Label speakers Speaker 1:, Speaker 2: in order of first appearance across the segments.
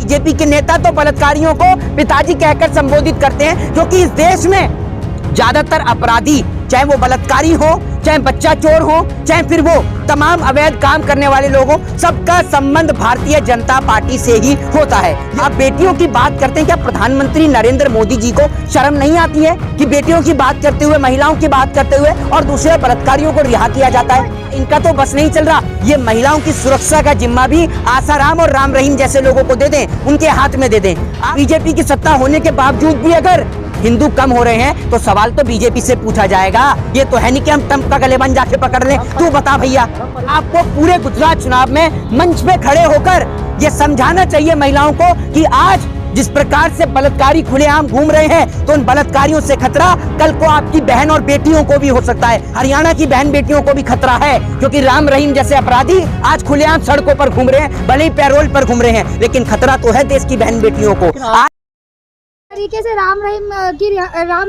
Speaker 1: BJP के नेता तो बलात्कारियों को पिताजी कहकर संबोधित करते हैं, क्योंकि इस देश में ज्यादातर अपराधी, चाहे वो बलात्कारी हो, चाहे बच्चा चोर हो, चाहे फिर वो तमाम अवैध काम करने वाले लोग हो, सबका संबंध भारतीय जनता पार्टी से ही होता है। आप बेटियों की बात करते हैं, क्या प्रधानमंत्री नरेंद्र मोदी जी को शर्म नहीं आती है कि बेटियों की बात करते हुए, महिलाओं की बात करते हुए और दूसरे बलात्कारियों को रिहा किया जाता है? इनका तो बस नहीं चल रहा। ये महिलाओं की सुरक्षा का जिम्मा भी आसाराम और राम रहीम जैसे लोगों को दे दें, उनके हाथ में दे दें। बीजेपी की सत्ता होने के बावजूद भी अगर हिंदू कम हो रहे हैं तो सवाल तो बीजेपी से पूछा जाएगा। ये तो है नहीं कि हम ट्रंप का गलेबन जाके पकड़ लें। तू बता भैया, आपको पूरे गुजरात चुनाव में मंच पे खड़े होकर ये समझाना चाहिए महिलाओं को कि आज जिस प्रकार से बलात्कारी खुलेआम घूम रहे हैं, तो उन बलात्कारियों से खतरा कल को आपकी बहन और बेटियों को भी हो सकता है। हरियाणा की बहन बेटियों को भी खतरा है, क्योंकि राम रहीम जैसे अपराधी आज खुलेआम सड़कों पर घूम रहे हैं, भले ही पैरोल पर घूम रहे हैं, लेकिन खतरा तो है देश की बहन बेटियों को।
Speaker 2: तरीके से राम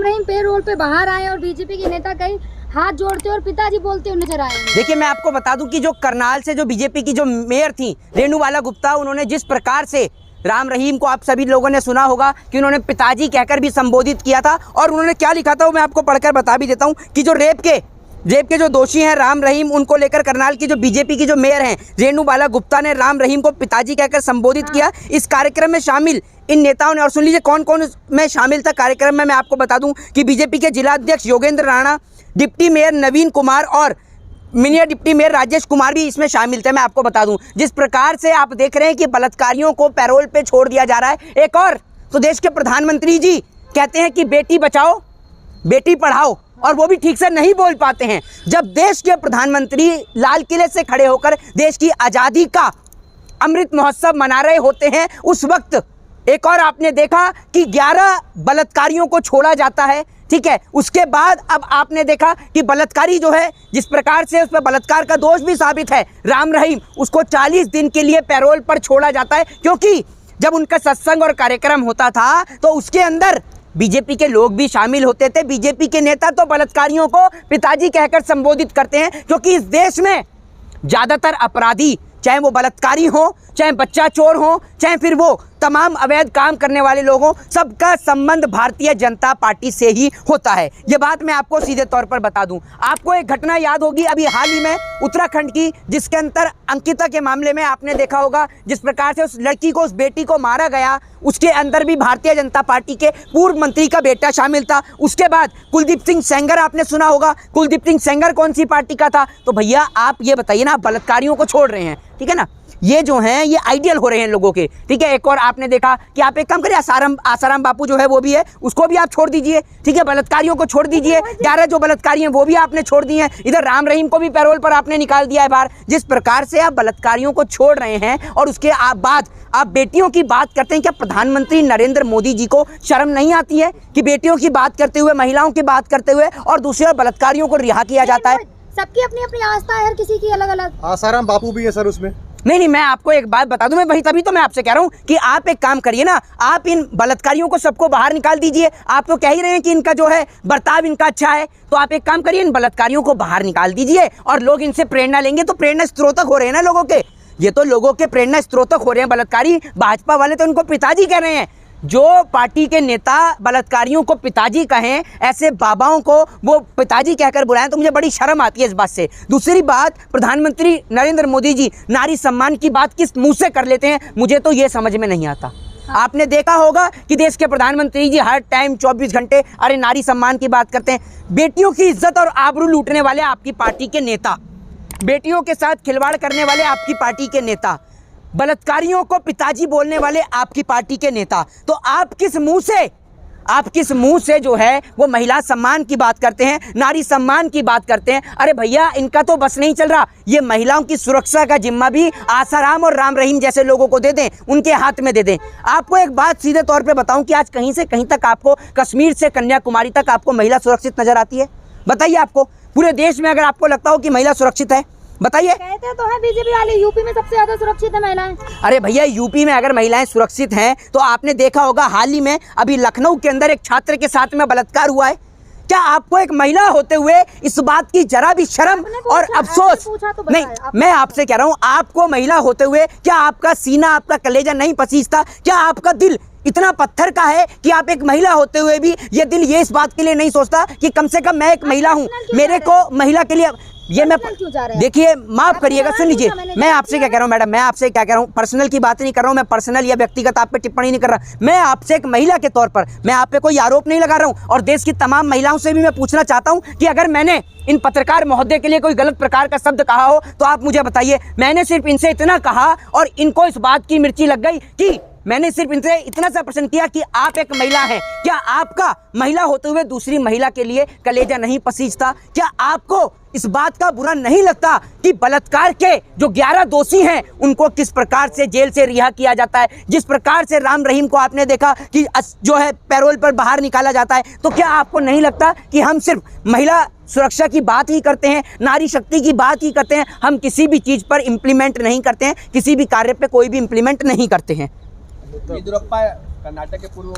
Speaker 2: रहीम पेरोल पे बाहर आए और बीजेपी के नेता कहीं हाथ जोड़ते और पिताजी बोलते हुए नजर आए।
Speaker 1: देखिए, मैं आपको बता दूं कि जो करनाल से जो बीजेपी की जो मेयर थी रेणुबाला गुप्ता, उन्होंने जिस प्रकार से राम रहीम को, आप सभी लोगों ने सुना होगा कि उन्होंने पिताजी कहकर भी संबोधित किया था, और उन्होंने क्या लिखा था वो मैं आपको पढ़कर बता भी देता हूं कि जो रेप के जो दोषी हैं राम रहीम, उनको लेकर करनाल की जो बीजेपी की जो मेयर हैं रेणुबाला गुप्ता ने राम रहीम को पिताजी कहकर संबोधित किया। इस कार्यक्रम में शामिल इन नेताओं ने, और सुन लीजिए कौन कौन में शामिल था कार्यक्रम में, मैं आपको बता दूं कि बीजेपी के जिला अध्यक्ष योगेंद्र राणा, डिप्टी मेयर नवीन कुमार और mini deputy mayor Rajesh Kumar भी इसमें शामिल थे। मैं आपको बता दूं, जिस प्रकार से आप देख रहे हैं कि बलात्कारियों को पैरोल पे छोड़ दिया जा रहा है। एक और तो देश के प्रधानमंत्री जी कहते हैं कि बेटी बचाओ बेटी पढ़ाओ, और वो भी ठीक से नहीं बोल पाते हैं। जब देश के प्रधानमंत्री लाल किले से खड़े होकर देश की आज़ादी का अमृत महोत्सव मना रहे होते हैं, उस वक्त एक और आपने देखा कि 11 बलात्कारियों को छोड़ा जाता है, ठीक है। उसके बाद अब आपने देखा कि बलात्कारी जो है, जिस प्रकार से उस पर बलात्कार का दोष भी साबित है राम रहीम, उसको 40 दिन के लिए पैरोल पर छोड़ा जाता है, क्योंकि जब उनका सत्संग और कार्यक्रम होता था तो उसके अंदर बीजेपी के लोग भी शामिल होते थे। बीजेपी के नेता तो बलात्कारियों को पिताजी कहकर संबोधित करते हैं, क्योंकि इस देश में ज्यादातर अपराधी, चाहे वो बलात्कारी हो, चाहे बच्चा चोर हो, चाहे फिर वो तमाम अवैध काम करने वाले लोग हों, सबका संबंध भारतीय जनता पार्टी से ही होता है। ये बात मैं आपको सीधे तौर पर बता दूं। आपको एक घटना याद होगी अभी हाल ही में उत्तराखंड की, जिसके अंदर अंकिता के मामले में आपने देखा होगा जिस प्रकार से उस लड़की को, उस बेटी को मारा गया, उसके अंदर भी भारतीय जनता पार्टी के पूर्व मंत्री का बेटा शामिल था। उसके बाद कुलदीप सिंह सेंगर आपने सुना होगा। कुलदीप सिंह सेंगर कौन सी पार्टी का था? तो भैया आप ये बताइए ना, बलात्कारियों को छोड़ रहे हैं, ठीक है ना, ये जो हैं ये आइडियल हो रहे हैं लोगों के, ठीक है। एक और आपने देखा कि आप एक काम करिए, आसाराम बापू जो है वो भी है, उसको भी आप छोड़ दीजिए, ठीक है। बलात्कारियों को छोड़ दीजिए, 11 जो बलात्कारी हैं वो भी आपने छोड़ दिए हैं। इधर राम रहीम को भी पैरोल पर आपने निकाल दिया है बाहर। जिस प्रकार से आप बलात्कारियों को छोड़ रहे हैं और उसके बाद आप बेटियों की बात करते हैं, क्या प्रधानमंत्री नरेंद्र मोदी जी को शर्म नहीं आती है कि बेटियों की बात करते हुए, महिलाओं की बात करते हुए और दूसरे बलात्कारियों को रिहा किया जाता है?
Speaker 2: सबकी अपनी अपनी आस्था है, हर किसी की अलग अलग।
Speaker 3: आसाराम बापू भी है सर उसमें।
Speaker 1: नहीं, मैं आपको एक बात बता दूं, मैं वही तभी तो मैं आपसे कह रहा हूं कि आप एक काम करिए ना, आप इन बलात्कारियों को सबको बाहर निकाल दीजिए। आप तो कह ही रहे हैं कि इनका जो है बर्ताव इनका अच्छा है, तो आप एक काम करिए, इन बलात्कारियों को बाहर निकाल दीजिए और लोग इनसे प्रेरणा लेंगे। तो प्रेरणा स्त्रोतक हो रहे हैं ना लोगों के, ये तो लोगों के प्रेरणा स्त्रोतक हो रहे हैं बलात्कारी। भाजपा वाले तो उनको पिताजी कह रहे हैं। जो पार्टी के नेता बलात्कारियों को पिताजी कहें, ऐसे बाबाओं को वो पिताजी कहकर बुलाएं, तो मुझे बड़ी शर्म आती है इस बात से। दूसरी बात, प्रधानमंत्री नरेंद्र मोदी जी नारी सम्मान की बात किस मुंह से कर लेते हैं, मुझे तो ये समझ में नहीं आता। आपने देखा होगा कि देश के प्रधानमंत्री जी हर टाइम 24 घंटे अरे नारी सम्मान की बात करते हैं। बेटियों की इज्जत और आबरू लूटने वाले आपकी पार्टी के नेता, बेटियों के साथ खिलवाड़ करने वाले आपकी पार्टी के नेता, बलात्कारियों को पिताजी बोलने वाले आपकी पार्टी के नेता, तो आप किस मुंह से जो है वो महिला सम्मान की बात करते हैं, नारी सम्मान की बात करते हैं? अरे भैया, इनका तो बस नहीं चल रहा। ये महिलाओं की सुरक्षा का जिम्मा भी आसाराम और राम रहीम जैसे लोगों को दे दें, उनके हाथ में दे दें। आपको एक बात सीधे तौर पे बताऊं कि आज कहीं से कहीं तक आपको, कश्मीर से कन्याकुमारी तक आपको महिला सुरक्षित नजर आती है? बताइए, आपको पूरे देश में अगर आपको लगता हो कि महिला सुरक्षित है, बताइए।
Speaker 2: कहते तो है बीजेपी वाले यूपी में सबसे ज्यादा सुरक्षित है महिलाएं।
Speaker 1: अरे भैया, यूपी में अगर महिलाएं सुरक्षित हैं तो आपने देखा होगा हाल ही में अभी लखनऊ के अंदर एक छात्र के साथ में बलात्कार हुआ है। क्या आपको एक महिला होते हुए इस बात की जरा भी शर्म और अफसोस नहीं? मैं आपसे कह रहा हूं, आपको महिला होते हुए क्या आपका सीना, आपका कलेजा नहीं पसीजता? क्या आपका दिल इतना पत्थर का है कि आप एक महिला होते हुए भी ये दिल ये इस बात के लिए नहीं सोचता कि कम से कम मैं एक महिला हूं, मेरे को महिला के लिए ये मैं देखिए, माफ करिएगा, सुन लीजिए, मैं आपसे क्या कह रहा हूं मैडम, मैं आपसे क्या कह रहा हूं, पर्सनल की बात नहीं कर रहा हूं, मैं पर्सनल या व्यक्तिगत आप पे टिप्पणी नहीं कर रहा, मैं आपसे एक महिला के तौर पर मैं आप पे कोई आरोप नहीं लगा रहा हूं, और देश की तमाम महिलाओं से भी मैं पूछना चाहता हूं कि अगर मैंने इन पत्रकार महोदय के लिए कोई गलत प्रकार का शब्द कहा हो तो आप मुझे बताइए। मैंने सिर्फ इनसे इतना कहा और इनको इस बात की मिर्ची लग गई कि मैंने सिर्फ इनसे इतना सा प्रश्न किया कि आप एक महिला हैं, क्या आपका महिला होते हुए दूसरी महिला के लिए कलेजा नहीं पसीजता? क्या आपको इस बात का बुरा नहीं लगता कि बलात्कार के जो 11 दोषी हैं उनको किस प्रकार से जेल से रिहा किया जाता है, जिस प्रकार से राम रहीम को आपने देखा कि जो है पैरोल पर बाहर निकाला जाता है? तो क्या आपको नहीं लगता कि हम सिर्फ महिला सुरक्षा की बात ही करते हैं, नारी शक्ति की बात ही करते हैं, हम किसी भी चीज़ पर इम्प्लीमेंट नहीं करते हैं, किसी भी कार्य पे कोई भी इम्प्लीमेंट नहीं करते हैं?
Speaker 3: येदियुरप्पा कर्नाटक के पूर्व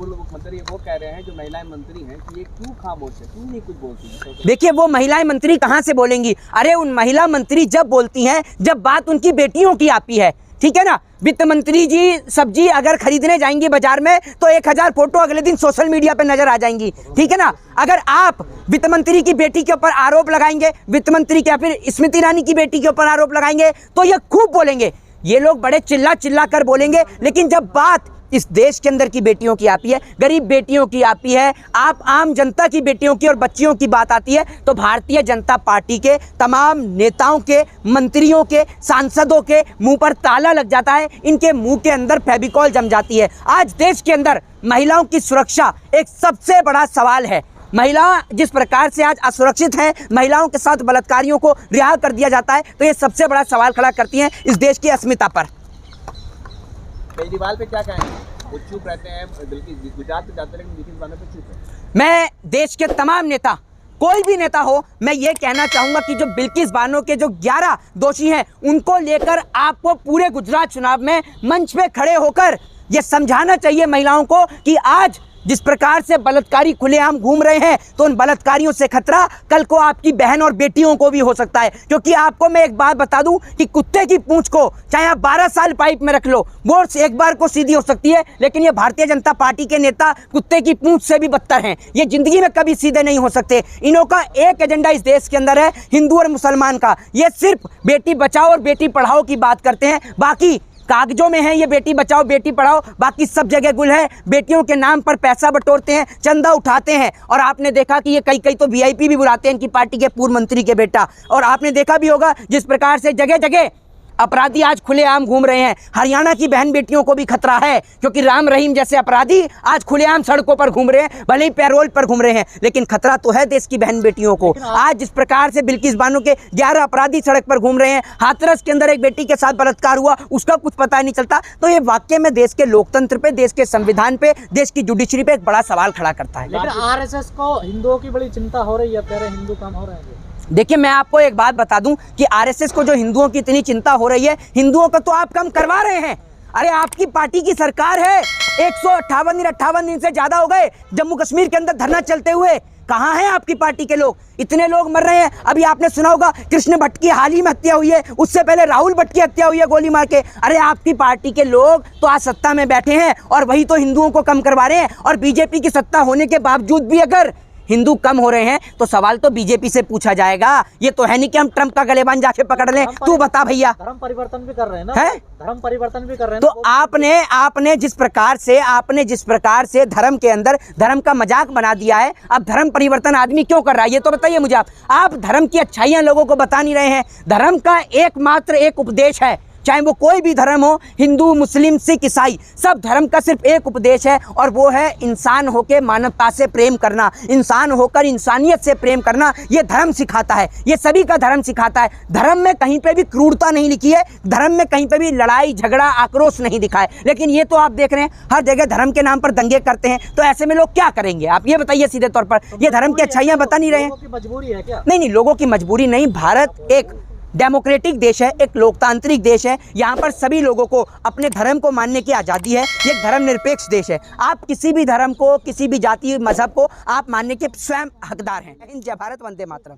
Speaker 3: मुख्यमंत्री वो कह रहे हैं जो महिलाएं मंत्री हैं कि ये क्यों खामोश है, क्यों नहीं कुछ बोलती?
Speaker 1: देखिए, वो महिलाएं मंत्री कहाँ से बोलेंगी? अरे उन महिला मंत्री जब बोलती हैं जब बात उनकी बेटियों की आती है, ठीक है ना? वित्त मंत्री जी सब्जी अगर खरीदने जाएंगी बाजार में तो 1000 फोटो अगले दिन सोशल मीडिया पे नजर आ जाएंगी, ठीक है ना? अगर आप वित्त मंत्री की बेटी के ऊपर आरोप लगाएंगे, वित्त मंत्री के या फिर स्मृति ईरानी की बेटी के ऊपर आरोप लगाएंगे तो ये खूब बोलेंगे, ये लोग बड़े चिल्ला चिल्ला कर बोलेंगे, लेकिन जब बात इस देश के अंदर की बेटियों की आती है, गरीब बेटियों की आती है, आप आम जनता की बेटियों की और बच्चियों की बात आती है, तो भारतीय जनता पार्टी के तमाम नेताओं के, मंत्रियों के, सांसदों के मुंह पर ताला लग जाता है, इनके मुंह के अंदर फेविकॉल जम जाती है। आज देश के अंदर महिलाओं की सुरक्षा एक सबसे बड़ा सवाल है। महिला जिस प्रकार से आज असुरक्षित हैं, महिलाओं के साथ बलात्कारियों को रिहा कर दिया जाता है, तो ये सबसे बड़ा सवाल खड़ा करती हैं इस देश की अस्मिता पर।
Speaker 3: केजरीवाल पे क्या कहेंगे? वो चुप रहते हैं, बल्कि गुजरात में जाते लेकिन नीतीश बानों पे चुप है।
Speaker 1: मैं देश के तमाम नेता, कोई भी नेता हो, मैं ये कहना चाहूंगा कि जो बिल्किस बानो के जो 11 दोषी हैं उनको लेकर आपको पूरे गुजरात चुनाव में मंच पे खड़े होकर ये समझाना चाहिए महिलाओं को कि आज जिस प्रकार से बलात्कारी खुलेआम घूम रहे हैं तो उन बलात्कारियों से खतरा कल को आपकी बहन और बेटियों को भी हो सकता है। क्योंकि आपको मैं एक बात बता दूं कि कुत्ते की पूंछ को चाहे आप 12 साल पाइप में रख लो, वो एक बार को सीधी हो सकती है, लेकिन ये भारतीय जनता पार्टी के नेता कुत्ते की पूंछ से भी बदतर हैं, ये जिंदगी में कभी सीधे नहीं हो सकते। इन्हों का एक एजेंडा इस देश के अंदर है हिंदू और मुसलमान का, ये सिर्फ बेटी बचाओ और बेटी पढ़ाओ की बात करते हैं, बाकी कागजों में है ये बेटी बचाओ बेटी पढ़ाओ, बाकी सब जगह गुल है। बेटियों के नाम पर पैसा बटोरते हैं, चंदा उठाते हैं, और आपने देखा कि ये कई तो वीआईपी भी बुलाते हैं इनकी पार्टी के पूर्व मंत्री के बेटा। और आपने देखा भी होगा जिस प्रकार से जगह जगह अपराधी आज खुलेआम घूम रहे हैं। हरियाणा की बहन बेटियों को भी खतरा है, क्योंकि राम रहीम जैसे अपराधी आज खुलेआम सड़कों पर घूम रहे हैं, भले ही पैरोल पर घूम रहे हैं, लेकिन खतरा तो है देश की बहन बेटियों को। आज जिस प्रकार से बिल्किस बानो के 11 अपराधी सड़क पर घूम रहे हैं, हाथरस के अंदर एक बेटी के साथ बलात्कार हुआ, उसका कुछ पता नहीं चलता, तो ये वाकई में देश के लोकतंत्र पे, देश के संविधान पे, देश की जुडिशरी पे एक बड़ा सवाल खड़ा करता है।
Speaker 4: लेकिन आरएसएस को हिंदुओं की बड़ी चिंता हो रही है, कह रहे हिंदू कम हो रहे हैं।
Speaker 1: देखिए, मैं आपको एक बात बता दूं कि आरएसएस को जो हिंदुओं की इतनी चिंता हो रही है, हिंदुओं का तो आप कम करवा रहे हैं। अरे आपकी पार्टी की सरकार है, 158 दिन से ज्यादा हो गए जम्मू कश्मीर के अंदर धरना चलते हुए। कहाँ हैं आपकी पार्टी के लोग? इतने लोग मर रहे हैं। अभी आपने सुना होगा कृष्ण भट्ट की हाल ही में हत्या हुई है, उससे पहले राहुल भट्ट की हत्या हुई है गोली मार के। अरे आपकी पार्टी के लोग तो आज सत्ता में बैठे हैं और वही तो हिंदुओं को कम करवा रहे हैं। और बीजेपी की सत्ता होने के बावजूद भी अगर हिंदू कम हो रहे हैं तो सवाल तो बीजेपी से पूछा जाएगा। ये तो है नहीं कि हम ट्रंप का गलेबान जाके पकड़ लें। तू बता भैया,
Speaker 4: धर्म परिवर्तन भी कर रहे हैं ना,
Speaker 1: है?
Speaker 4: धर्म परिवर्तन भी कर रहे हैं।
Speaker 1: तो आपने जिस प्रकार से धर्म के अंदर धर्म का मजाक बना दिया है, अब धर्म परिवर्तन आदमी क्यों कर रहा है ये तो बताइए मुझे। आप धर्म की अच्छाइयां लोगों को बता नहीं रहे हैं। धर्म का एकमात्र एक उपदेश है, चाहे वो कोई भी धर्म हो, हिंदू मुस्लिम सिख ईसाई, सब धर्म का सिर्फ एक उपदेश है, और वो है इंसान होकर मानवता से प्रेम करना, इंसान होकर इंसानियत से प्रेम करना। ये धर्म सिखाता है, ये सभी का धर्म सिखाता है। धर्म में कहीं पे भी क्रूरता नहीं लिखी है, धर्म में कहीं पे भी लड़ाई झगड़ा आक्रोश नहीं दिखा है। लेकिन ये तो आप देख रहे हैं हर जगह धर्म के नाम पर दंगे करते हैं, तो ऐसे में लोग क्या करेंगे? आप ये बताइए सीधे तौर पर। ये धर्म की अच्छाइयां बता नहीं रहे हैं।
Speaker 4: मजबूरी है क्या?
Speaker 1: नहीं, लोगों की मजबूरी नहीं। भारत एक डेमोक्रेटिक देश है, एक लोकतांत्रिक देश है। यहाँ पर सभी लोगों को अपने धर्म को मानने की आज़ादी है। ये एक धर्मनिरपेक्ष देश है। आप किसी भी धर्म को, किसी भी जाति मजहब को आप मानने के स्वयं हकदार हैं। जय भारत, वंदे मातरम।